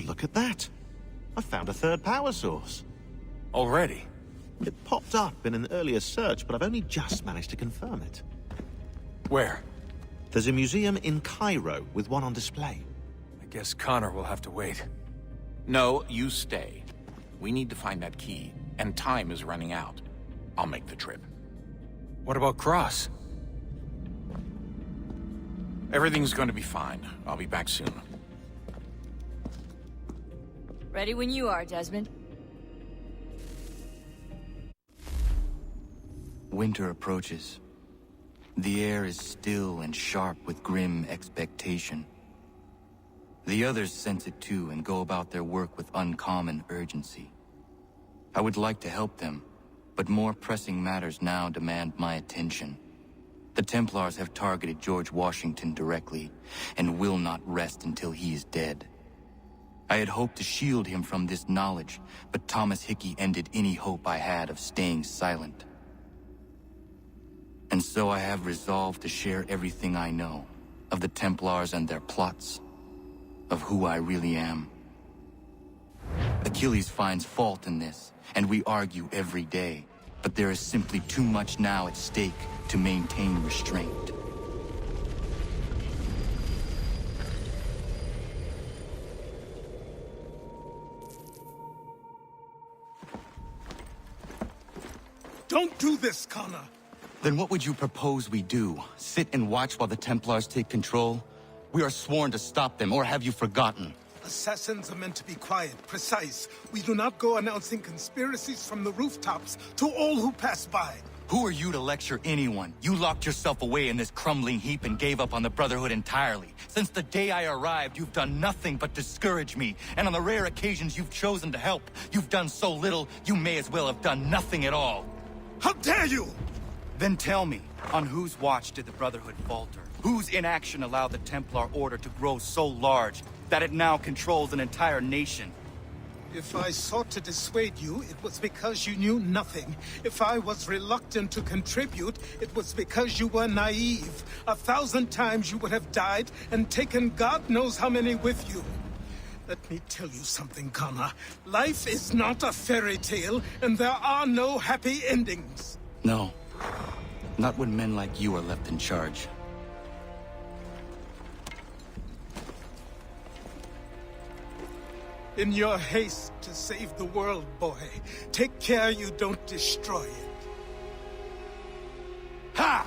look at that. I found a third power source. Already? It popped up in an earlier search, but I've only just managed to confirm it. Where? There's a museum in Cairo with one on display. I guess Connor will have to wait. No, you stay. We need to find that key, and time is running out. I'll make the trip. What about Cross? Everything's going to be fine. I'll be back soon. Ready when you are, Desmond. Winter approaches. The air is still and sharp with grim expectation. The others sense it too and go about their work with uncommon urgency. I would like to help them, but more pressing matters now demand my attention. The Templars have targeted George Washington directly, and will not rest until he is dead. I had hoped to shield him from this knowledge, but Thomas Hickey ended any hope I had of staying silent. And so I have resolved to share everything I know, of the Templars and their plots, of who I really am. Achilles finds fault in this, and we argue every day, but there is simply too much now at stake to maintain restraint. Don't do this, Connor! Then what would you propose we do? Sit and watch while the Templars take control? We are sworn to stop them, or have you forgotten? Assassins are meant to be quiet, precise. We do not go announcing conspiracies from the rooftops to all who pass by. Who are you to lecture anyone? You locked yourself away in this crumbling heap and gave up on the Brotherhood entirely. Since the day I arrived, you've done nothing but discourage me. And on the rare occasions you've chosen to help, you've done so little, you may as well have done nothing at all. How dare you! Then tell me, on whose watch did the Brotherhood falter? Whose inaction allowed the Templar Order to grow so large that it now controls an entire nation? If I sought to dissuade you, it was because you knew nothing. If I was reluctant to contribute, it was because you were naive. 1,000 times you would have died and taken God knows how many with you. Let me tell you something, Connor. Life is not a fairy tale, and there are no happy endings. No. Not when men like you are left in charge. In your haste to save the world, boy, take care you don't destroy it. Ha!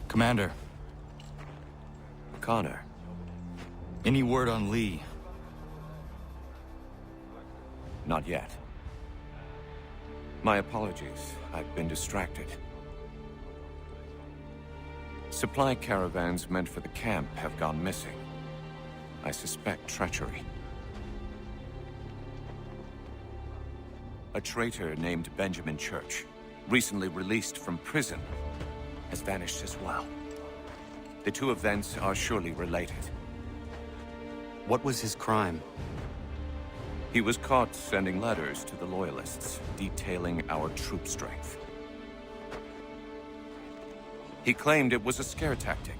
Commander, Connor. any word on Lee? Not yet. My apologies. I've been distracted. Supply caravans meant for the camp have gone missing. I suspect treachery. A traitor named Benjamin Church, recently released from prison, has vanished as well. The two events are surely related. What was his crime? He was caught sending letters to the Loyalists, detailing our troop strength. He claimed it was a scare tactic,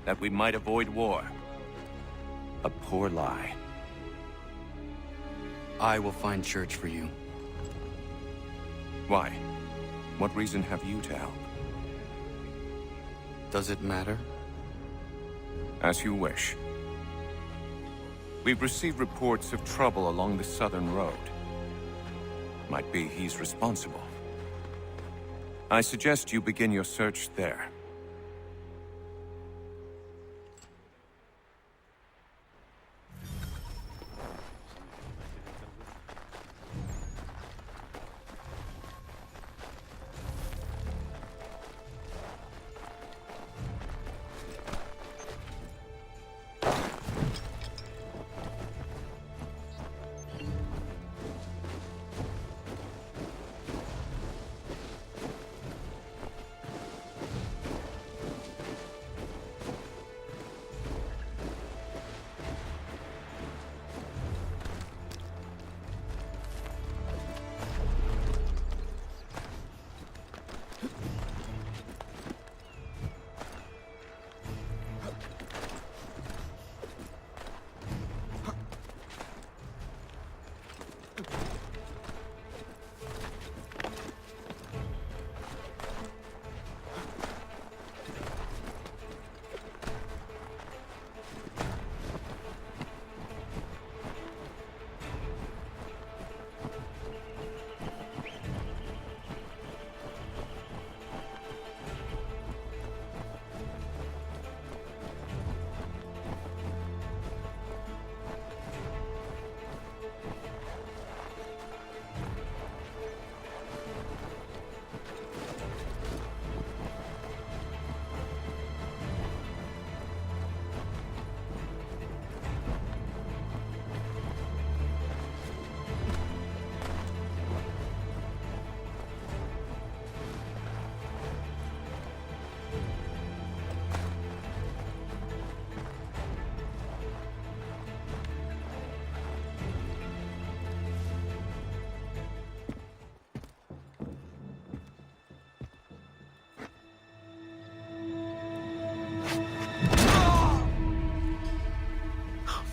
that we might avoid war. A poor lie. I will find Church for you. Why? What reason have you to help? Does it matter? As you wish. We've received reports of trouble along the southern road. Might be he's responsible. I suggest you begin your search there.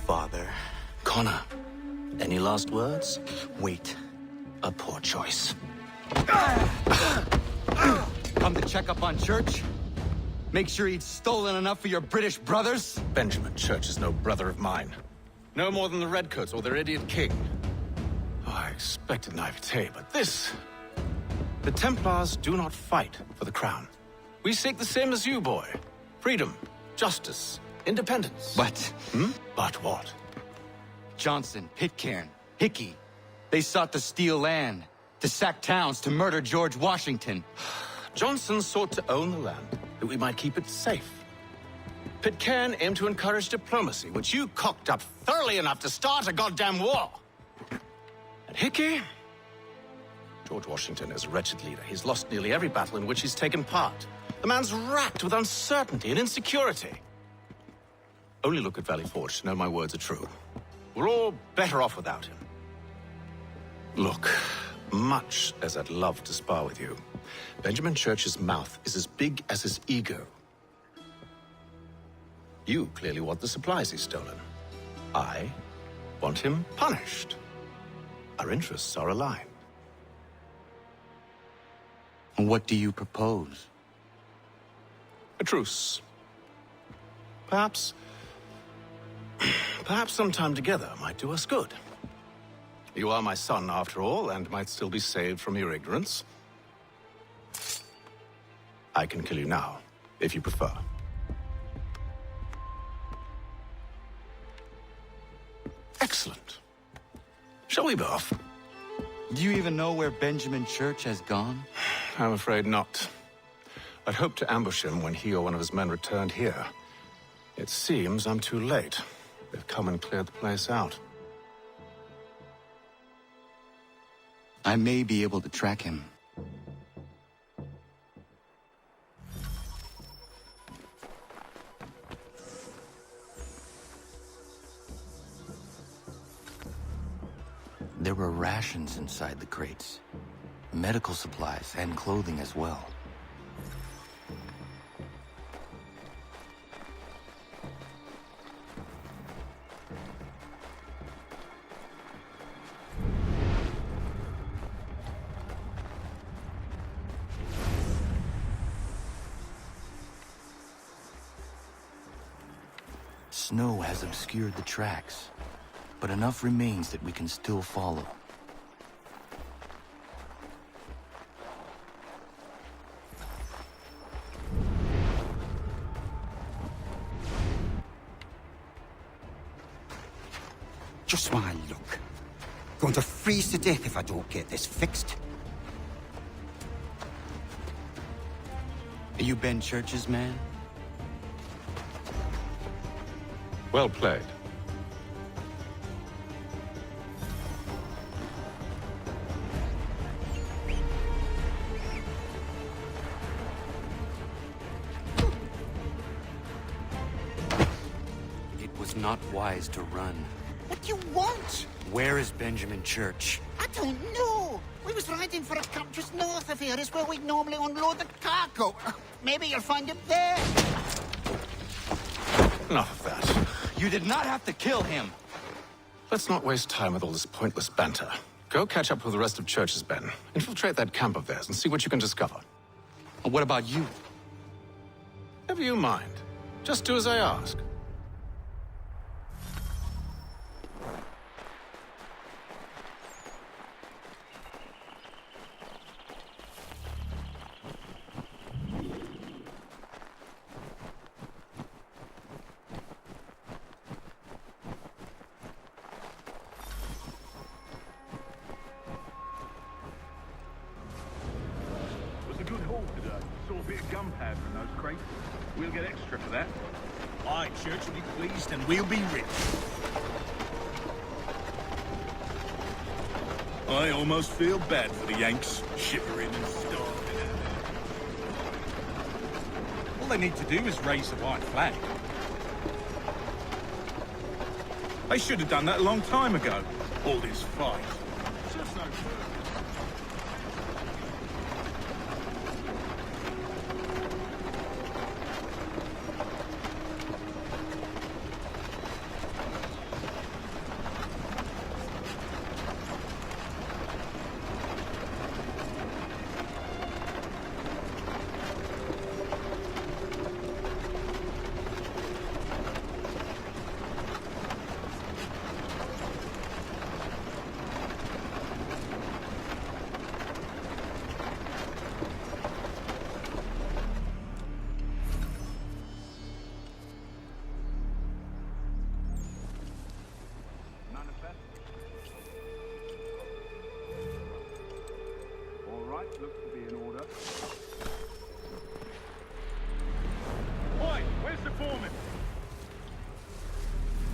Father. Connor, any last words? Wait. A poor choice. Come to check up on Church? Make sure he'd stolen enough for your British brothers? Benjamin Church is no brother of mine. No more than the Redcoats or their idiot king. Oh, I expected naivete, but this... The Templars do not fight for the crown. We seek the same as you, boy. Freedom, justice, independence. But... But what? Johnson, Pitcairn, Hickey, they sought to steal land, to sack towns, to murder George Washington. Johnson sought to own the land, that we might keep it safe. Pitcairn aimed to encourage diplomacy, which you cocked up thoroughly enough to start a goddamn war. And Hickey? George Washington is a wretched leader. He's lost nearly every battle in which he's taken part. The man's racked with uncertainty and insecurity. Only look at Valley Forge to know my words are true. We're all better off without him. Look, much as I'd love to spar with you, Benjamin Church's mouth is as big as his ego. You clearly want the supplies he's stolen. I want him punished. Our interests are aligned. What do you propose? A truce. Perhaps some time together might do us good. You are my son, after all, and might still be saved from your ignorance. I can kill you now, if you prefer. Excellent. Shall we be off? Do you even know where Benjamin Church has gone? I'm afraid not. I'd hoped to ambush him when he or one of his men returned here. It seems I'm too late. They've come and cleared the place out. I may be able to track him. There were rations inside the crates. Medical supplies and clothing as well. Snow has obscured the tracks, but enough remains that we can still follow. Just my luck. Going to freeze to death if I don't get this fixed. Are you Ben Church's man? Well played. It was not wise to run. What do you want? Where is Benjamin Church? I don't know. We was riding for a camp just north of here. Is where we'd normally unload the cargo. Maybe you'll find him there. Enough of that. You did not have to kill him. Let's not waste time with all this pointless banter. Go catch up with the rest of Church's men. Infiltrate that camp of theirs and see what you can discover. And what about you? Never you mind. Just do as I ask. We'll get extra for that. Aye, Church will be pleased and we'll be rich. I almost feel bad for the Yanks, shivering and starving. All they need to do is raise the white flag. They should have done that a long time ago. All this fight. Just no good. looks to be in order. Oi, where's the foreman?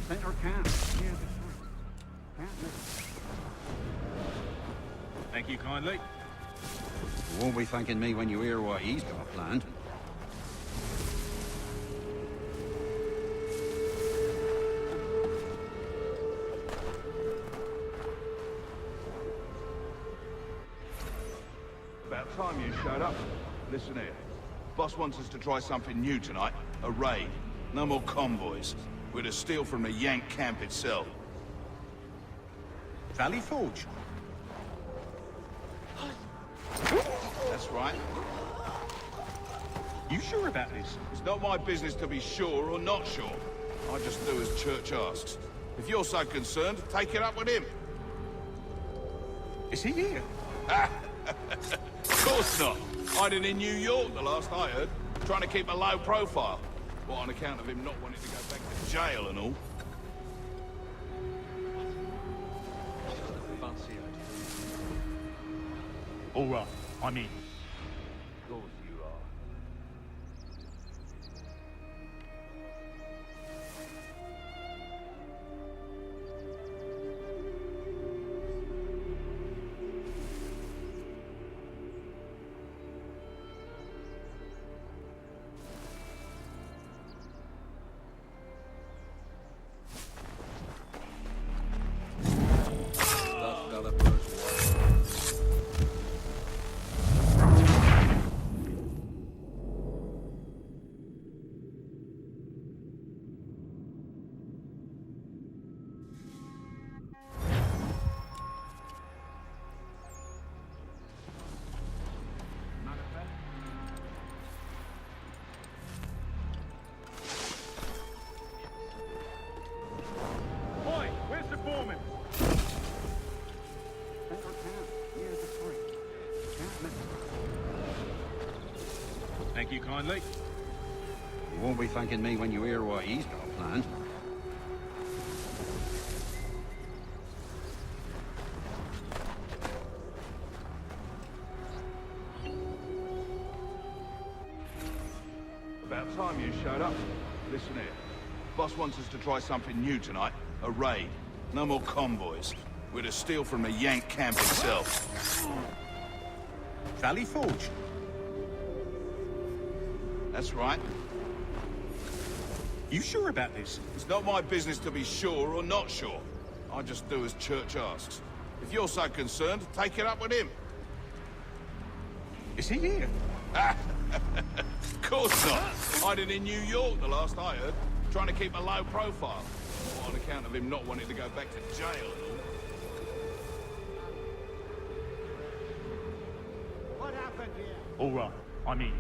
Center camp. Near the front. Can't miss. Thank you kindly. You won't be thanking me when you hear what he's got planned. About time you showed up. Listen here. Boss wants us to try something new tonight. A raid. No more convoys. We're to steal from the Yank camp itself. Valley Forge? That's right. You sure about this? It's not my business to be sure or not sure. I just do as Church asks. If you're so concerned, take it up with him. Is he here? Of course not. Hiding in New York, the last I heard. Trying to keep a low profile. What, on account of him not wanting to go back to jail and all? All right, I'm in. Of course you are. Thank you kindly. You won't be thanking me when you hear what he's got planned. About time you showed up. Listen here. Boss wants us to try something new tonight. A raid. No more convoys. We're to steal from the Yank camp itself. Valley Forge? That's right. You sure about this? It's not my business to be sure or not sure. I just do as Church asks. If you're so concerned, take it up with him. Is he here? Of course not. Hiding in New York, the last I heard. Trying to keep a low profile. On account of him not wanting to go back to jail and all. What happened here? All right, I'm in.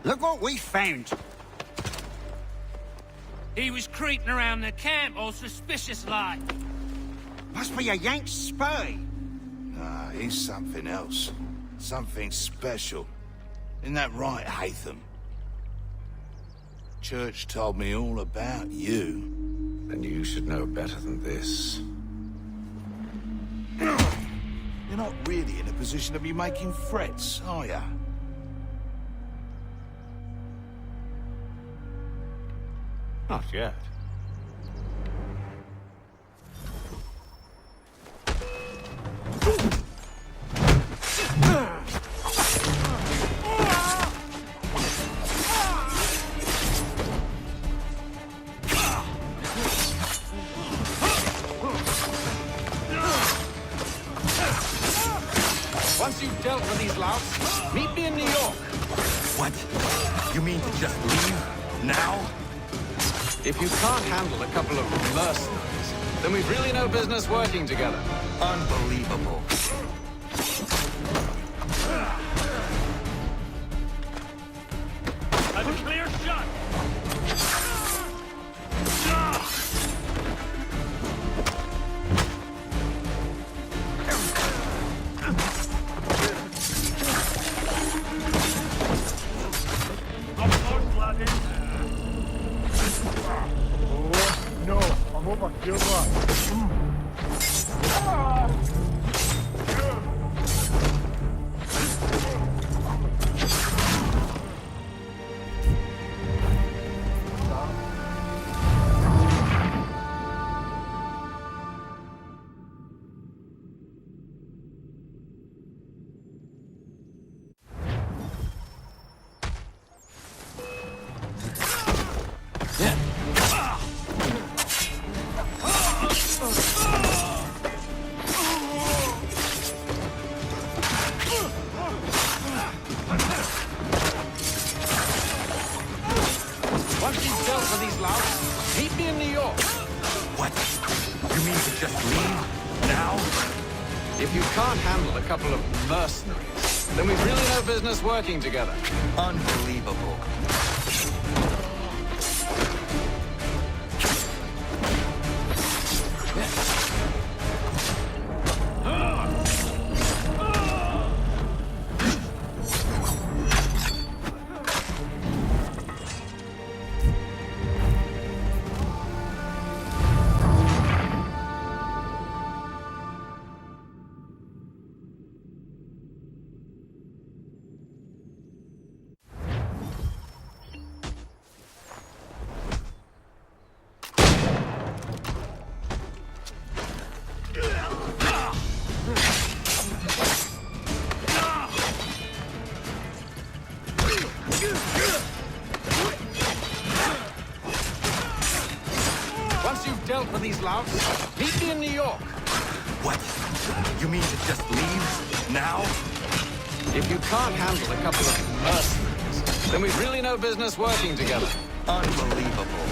Look what we found! He was creeping around the camp all suspicious-like. Must be a Yank spy! Nah, he's something else. Something special. Isn't that right, Hatham? Church told me all about you. Then you should know better than this. You're not really in a position to be making threats, are ya? Not yet. Once you've dealt with these louts, meet me in New York. What? You mean to just leave? Now? If you can't handle a couple of mercenaries, Then we've really no business working together. Unbelievable. Have a clear shot! No, I hope I feel right. Once you've dealt with these louts, meet me in New York. What? You mean to just leave? Now? If you can't handle a couple of mercenaries, then we've really no business working together. Unbelievable. Once you've dealt with these louts, meet me in New York. What? You mean to just leave? Now? If you can't handle a couple of mercenaries, then we've really no business working together. Unbelievable.